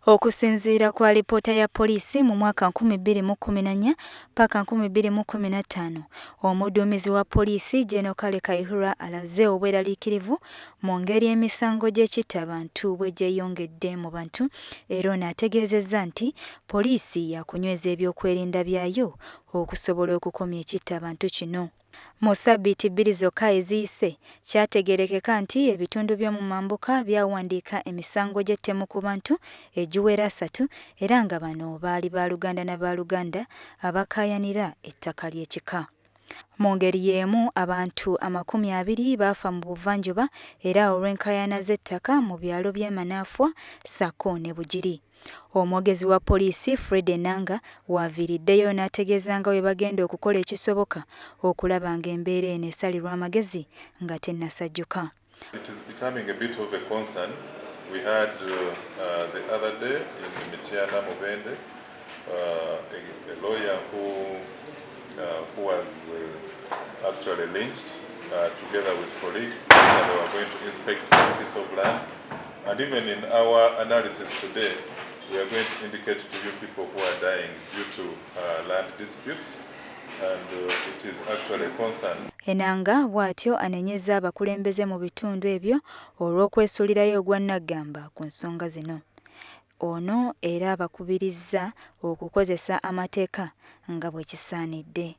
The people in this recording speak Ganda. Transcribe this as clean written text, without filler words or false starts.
Okusinziira kwa lipoota ya poliisi mu mwaka 2014 paka 2015, omuduumizi wa poliisi Gen. Kale Kaihura alaze obweraliikirivu mu ngeri emisango gy'ekitaabantu bwe gyeyongedde mu bantu era n'ategeezezza nti poliisi yakunyweza ebyokwerinda byayo okusobola okukomya ekitaabantu kino. Mu ssabbiiti 2 zokka eziyise kyategeerekeka nti ebitundu by'omu mambuka byawandiika emisango gy'ettemu ku bantu egiwera 3 era nga bano baali baaluganda na baaluganda abakaayanira ettaka ly'ekika. Mu ngeri y'emu abantu 20 baafa mu buvanjuba era olw'enkaayana z'ettaka mu byalo by'e Manaafwa, Sako ne Bugiri. Omwogezi wa poliisi Fred Enanga waaviiriddeyo n'ategeeza nga bwe bagenda okukola ekisoboka okulaba ng'embeera eno esalirwa amagezi nga tennasajjuka. It is becoming a bit of a concern. We had the other day in Mityana Mubende a lawyer who was actually lynched together with colleagues, and they were going to inspect some piece of land. And even in our analysis today, we are going to indicate to you people who are dying due to land disputes, and it is actually a concern. Enanga bw'atyo anenyeza abakulembeze mu bitundu ebyo olw'okwesuulirayo ogwa Naggamba ku nsonga zino. Ono era abakubirizza okukozesa amateeka nga bwe kisaanidde.